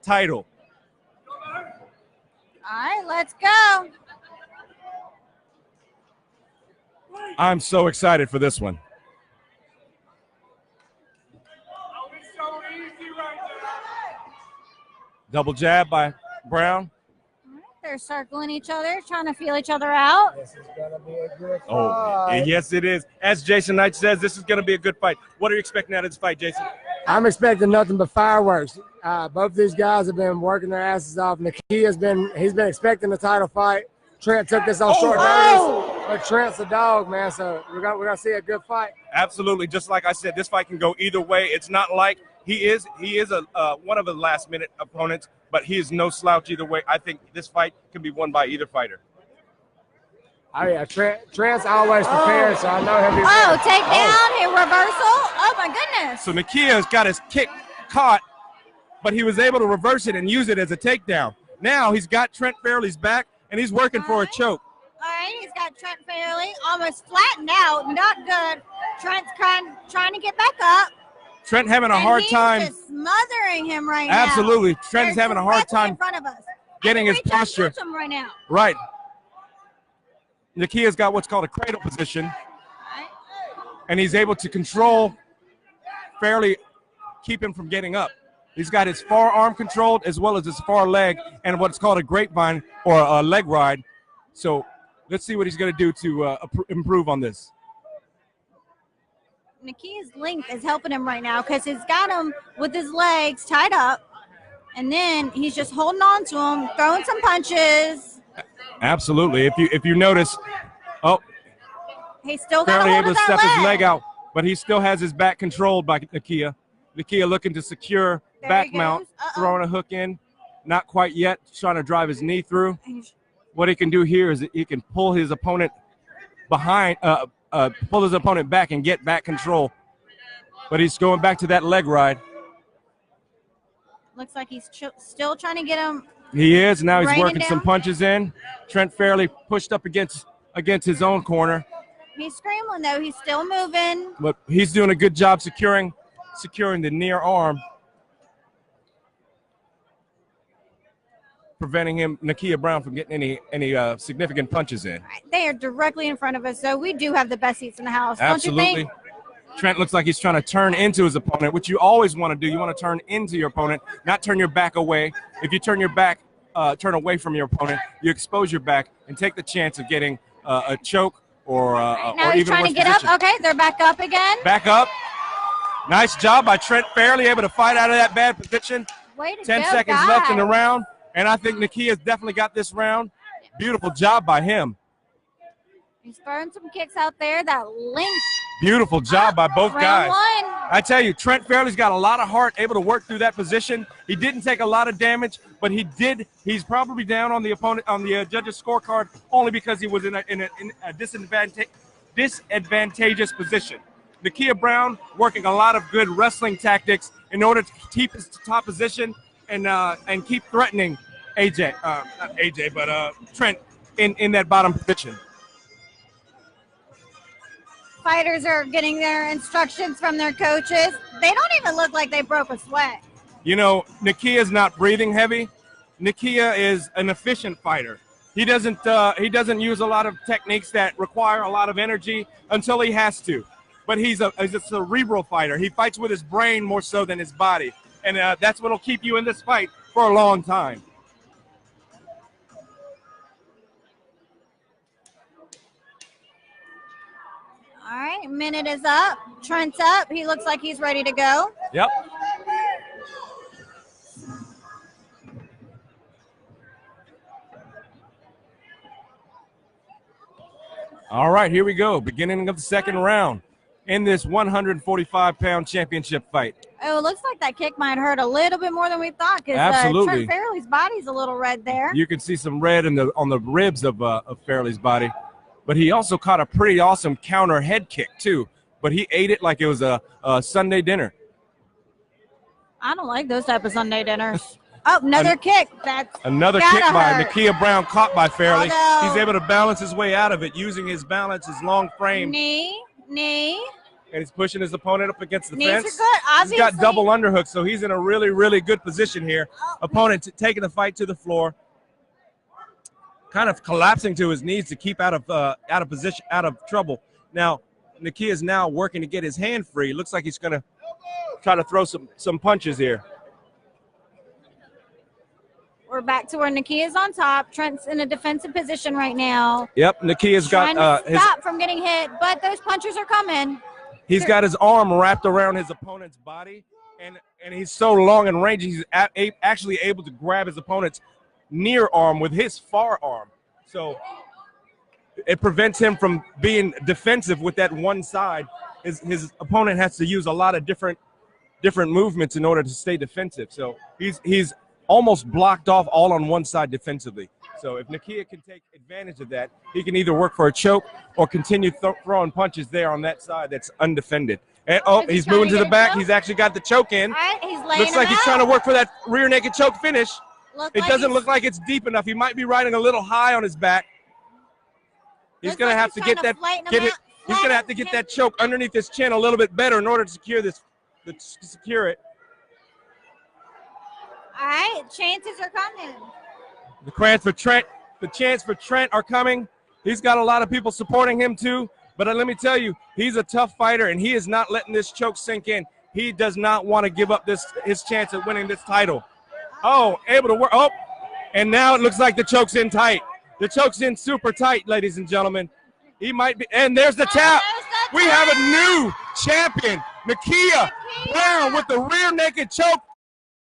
title. All right, let's go. I'm so excited for this one. Double jab by Brown. They're circling each other, trying to feel each other out. This is going to be a good fight. Oh, yes, it is. As Jason Knight says, this is going to be a good fight. What are you expecting out of this fight, Jason? I'm expecting nothing but fireworks. Both these guys have been working their asses off. Nakia's been expecting the title fight. Trent took this on short notice, but Trent's a dog, man. So we're gonna see a good fight. Absolutely. Just like I said, this fight can go either way. It's not like he is a one of the last minute opponents, but he is no slouch either way. I think this fight can be won by either fighter. Oh yeah, Trent's always prepared, so I know he'll be ready. Oh, takedown and reversal. Oh my goodness. So Nakia's got his kick caught, but he was able to reverse it and use it as a takedown. Now he's got Trent Fairley's back, and he's working for a choke. All right, he's got Trent Fairley almost flattened out. Not good. Trent's trying to get back up. Trent having a hard time. He's just smothering him right now. Absolutely. Trent's having a hard time in front of us. getting his posture. Him right now. Right. Nakia's got what's called a cradle position, and he's able to control Fairley, keep him from getting up. He's got his forearm controlled as well as his far leg and what's called a grapevine or a leg ride. So let's see what he's going to do to improve on this. Nakia's length is helping him right now because he's got him with his legs tied up, and then he's just holding on to him, throwing some punches. Absolutely. If you notice, he's still got Fairley able to step his leg out. out, but he still has his back controlled by Nakia. Nakia looking to secure back mount, throwing a hook in, not quite yet, trying to drive his knee through. What he can do here is he can pull his opponent behind, pull his opponent back and get back control. But he's going back to that leg ride. Looks like he's still trying to get him. He is. Now he's working down. some punches in. Trent Fairley pushed up against his own corner. He's scrambling, though. He's still moving. But he's doing a good job securing the near arm, preventing Nakia Brown from getting any significant punches in. They are directly in front of us, so we do have the best seats in the house. Absolutely. Don't you think? Trent looks like he's trying to turn into his opponent, which you always want to do. You want to turn into your opponent, not turn your back away. If you turn your back, turn away from your opponent, you expose your back and take the chance of getting a choke or now or he's even trying worse to get position. up. Okay, they're back up again. Back up. Nice job by Trent Fairley, able to fight out of that bad position. Way to 10 go, seconds guys. left in the round, and I think Nakia's definitely got this round. Beautiful job by him. He's throwing some kicks out there. That length. Beautiful job by both guys. Round one. I tell you, Trent Fairley's got a lot of heart, able to work through that position. He didn't take a lot of damage, but he did. He's probably down on the opponent on the judges' scorecard only because he was in a disadvantageous position. Nakia Brown working a lot of good wrestling tactics in order to keep his top position and keep threatening Trent in that bottom position. Fighters are getting their instructions from their coaches. They don't even look like they broke a sweat. You know, Nakia's not breathing heavy. Nakia is an efficient fighter. He doesn't use a lot of techniques that require a lot of energy until he has to. But he's a cerebral fighter. He fights with his brain more so than his body. And that's what will keep you in this fight for a long time. All right, minute is up. Trent's up. He looks like he's ready to go. Yep. All right, here we go. Beginning of the second round in this 145-pound championship fight. Oh, it looks like that kick might hurt a little bit more than we thought because Absolutely. Trent Fairley's body's a little red there. You can see some red on the ribs of Fairley's body. But he also caught a pretty awesome counter head kick, too. But he ate it like it was a Sunday dinner. I don't like those type of Sunday dinners. Oh, another kick. That's another kick by hurt. Nakia Brown, caught by Fairley. Although, he's able to balance his way out of it using his balance, his long frame. Knee. and he's pushing his opponent up against the Knees fence. are good, obviously. He's got double underhooks, so he's in a really, really good position here. Opponent taking the fight to the floor, kind of collapsing to his knees to keep out of position, out of trouble. Now, Nakia is now working to get his hand free. Looks like he's going to try to throw some punches here. We're back to where Nakia's on top. Trent's in a defensive position right now. Yep, Nakia's got trying to stop from getting hit, but those punches are coming. He's got his arm wrapped around his opponent's body, and he's so long and rangy, he's actually able to grab his opponent's near arm with his far arm. So it prevents him from being defensive with that one side. His opponent has to use a lot of different movements in order to stay defensive. So he's almost blocked off all on one side defensively. So if Nakia can take advantage of that, he can either work for a choke or continue throwing punches there on that side that's undefended. And he's moving to the back. He's actually got the choke in. All right, he's laying Looks like he's trying to work for that rear naked choke finish. It doesn't look like it's deep enough. He might be riding a little high on his back. He's going to have to get that. He's going to have to get that choke underneath his chin a little bit better in order to secure it. All right, chances are coming. The chance for Trent are coming. He's got a lot of people supporting him too. But let me tell you, he's a tough fighter, and he is not letting this choke sink in. He does not want to give up his chance at winning this title. Oh, able to work. Oh, and now it looks like the choke's in tight. The choke's in super tight, ladies and gentlemen. He might be, and there's the tap. We have a new champion, Nakia Brown, with the rear naked choke